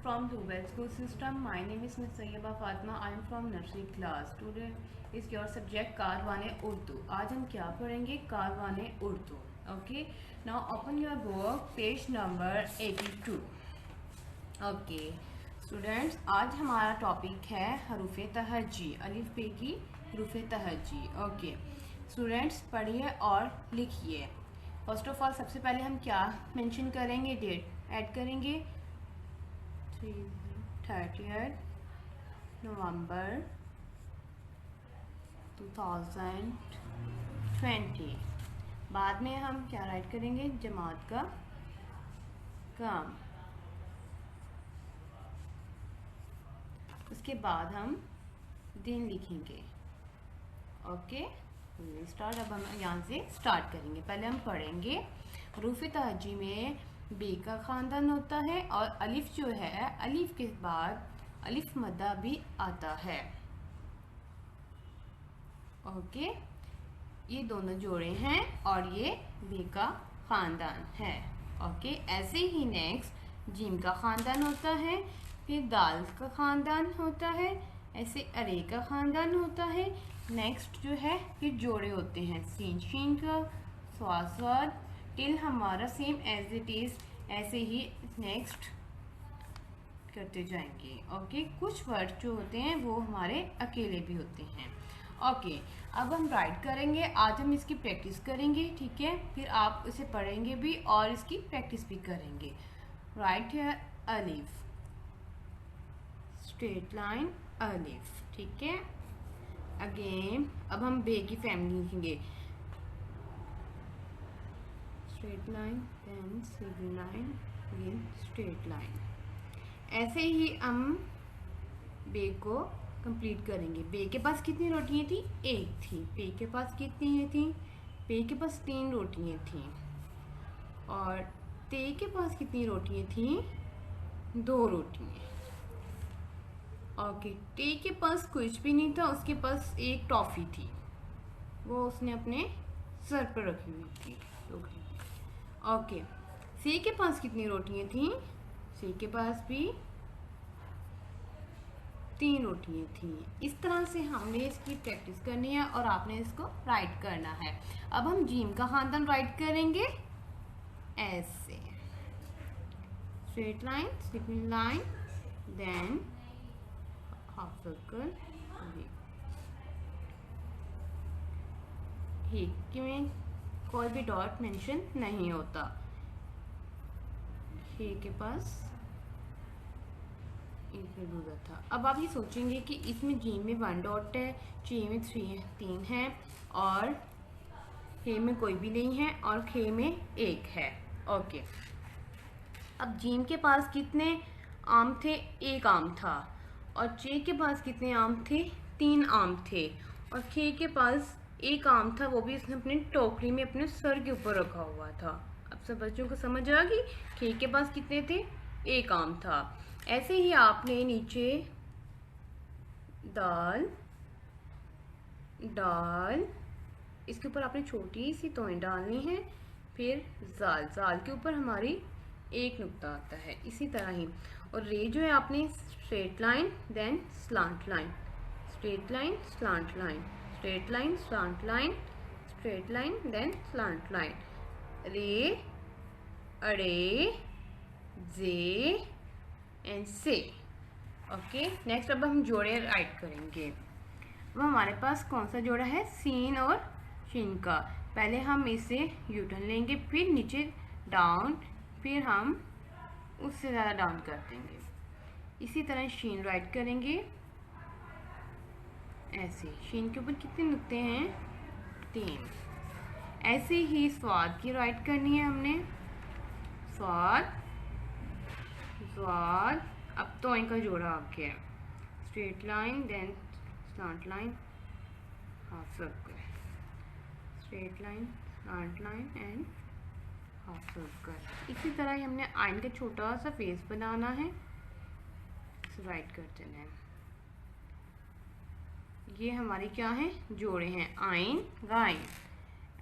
from Dubai School System. My name is Ms. Sayyaba Fatma. I am from nursery class. Today is your subject कारवाने Urdu. आज हम क्या पढ़ेंगे? कारवाने Urdu. Okay. Now open your book, page number 82. Okay. Students, आज हमारा topic है हरूफ तहज्जी, अलिफ बे की हरूफ तहज्जी. Okay. Students, पढ़िए और लिखिए. फर्स्ट ऑफ ऑल सबसे पहले हम क्या मेंशन करेंगे? डेट ऐड करेंगे. 30 नवंबर 2020. बाद में हम क्या राइट करेंगे? जमात का काम. उसके बाद हम दिन लिखेंगे. Okay start. अब हम यहाँ से स्टार्ट करेंगे. पहले हम पढ़ेंगे हरूफ तहज्जी में बे का ख़ानदान होता है और अलिफ जो है, अलिफ के बाद अलिफ मद्दा भी आता है. ओके ये दोनों जोड़े हैं और ये बे का ख़ानदान है. ओके ऐसे ही नेक्स्ट जीम का ख़ानदान होता है, फिर दाल का ख़ानदान होता है, ऐसे अरे का ख़ानदान होता है. नेक्स्ट जो है फिर जोड़े होते हैं सीन शीन का, स्वाद स्वाद, टिल हमारा सेम एज इट इज़. ऐसे ही नेक्स्ट करते जाएंगे. ओके कुछ वर्ड जो होते हैं वो हमारे अकेले भी होते हैं. ओके अब हम राइट करेंगे. आज हम इसकी प्रैक्टिस करेंगे. ठीक है, फिर आप इसे पढ़ेंगे भी और इसकी प्रैक्टिस भी करेंगे. राइट है अलिफ, स्ट्रेट लाइन अलिफ. ठीक है. अगेन अब हम बे की फैमिली लिखेंगे. Straight line, then single line, again straight line. ऐसे ही हम बे को कंप्लीट करेंगे. बे के पास कितनी रोटियां थी? एक थी. बे के पास कितनी थी? बे के पास 3 रोटियां थी. और ते के पास कितनी रोटियां थी? 2 रोटियां. ओके टे के पास कुछ भी नहीं था, उसके पास एक टॉफ़ी थी, वो उसने अपने सर पर रखी हुई थी. ओके सी के पास कितनी रोटियां थी? सी के पास भी 3 रोटियां थी. इस तरह से हमने इसकी प्रैक्टिस करनी है और आपने इसको राइट करना है. अब हम जीम का ख़ानदान राइट करेंगे ऐसे. Straight line, slipping line, then half circle. ही में कोई भी डॉट मेंशन नहीं होता. ही के पास एक दूसरा था. अब आप ये सोचेंगे कि इसमें जी में 1 डॉट है, ची में 3 है और हे में कोई भी नहीं है और खे में 1 है. ओके अब जीम के पास कितने आम थे? 1 आम था. और चे के पास कितने आम थे? 3 आम थे. और खे के पास 1 आम था, वो भी इसने अपनी टोकरी में अपने सर के ऊपर रखा हुआ था. अब सब बच्चों को समझ आ गई. खे के पास कितने थे? 1 आम था. ऐसे ही आपने नीचे दाल, दाल, इसके ऊपर आपने छोटी सी तोएं डालनी है. फिर जाल, जाल के ऊपर हमारी 1 नुक्ता आता है. इसी तरह ही. और रे जो है आपने straight line, then slant line, straight line, slant line, straight line, slant line, straight line, then slant line. रे, अड़े, जे एंड से. ओके नेक्स्ट अब हम जोड़े राइट करेंगे. अब हमारे पास कौन सा जोड़ा है? सीन और शीन का. पहले हम इसे यूटर्न लेंगे, फिर नीचे डाउन, फिर हम उससे ज़्यादा डाउन कर देंगे. इसी तरह शीन राइट करेंगे ऐसे. शीन के ऊपर कितने नुक्ते हैं? 3. ऐसे ही स्वाद की राइट करनी है हमने. स्वाद, स्वाद. अब तो इनका जोड़ा आ गया. Straight line, then slant line, half circle, straight line, slant line and half circle. इसी तरह ही हमने आइन का छोटा सा फेस बनाना है. राइट करते हैं. ये हमारे क्या हैं? जोड़े हैं. आइन, गाइन.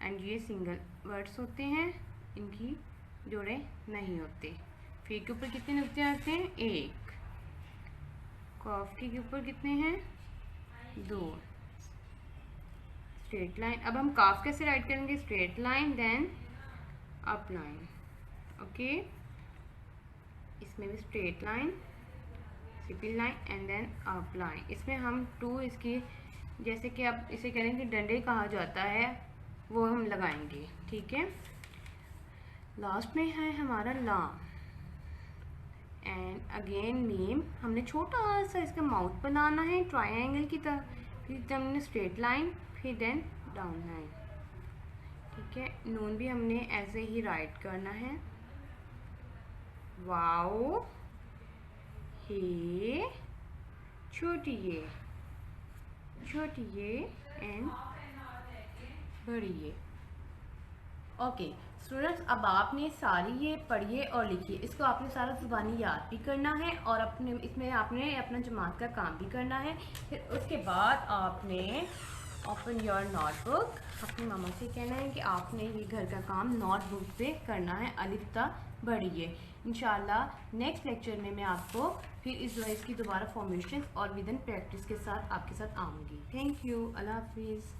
एंड ये सिंगल वर्ड्स होते हैं, इनकी जोड़े नहीं होते. फी के ऊपर कितने नुक्ते आते हैं? 1. काफ के ऊपर कितने हैं? 2 स्ट्रेट लाइन। अब हम काफ कैसे राइट करेंगे? Straight line then up line. Okay, इसमें भी straight line, simple line and then up line. इसमें हम 2 इसकी, जैसे कि आप इसे करेंगे डंडे कहा जाता है, वो हम लगाएंगे। ठीक है, लास्ट में है हमारा लाम एंड अगेन मीम। हमने छोटा सा इसका माउथ बनाना है ट्रायंगल की तरह, फिर हमने स्ट्रेट लाइन, फिर देन डाउन लाइन। ठीक है, नून भी हमने ऐसे ही राइट करना है। वाओ, हे, छोटी ये एंड बड़ी ये। ओके स्टूडेंट्स, अब आपने सारी ये पढ़िए और लिखिए। इसको आपने सारा ज़ुबानी याद भी करना है और इसमें आपने अपना जमात का काम भी करना है। फिर उसके बाद आपने ओपन योर नोटबुक, अपनी मामा से कहना है कि आपने ये घर का काम नोटबुक से करना है, अलिफ ता बढ़िए। इंशाल्लाह नेक्स्ट लेक्चर में मैं आपको फिर इस वाइज की दोबारा फॉर्मेशन और विद इन प्रैक्टिस के साथ आपके साथ आऊँगी। थैंक यू, अल्लाह हाफिज़।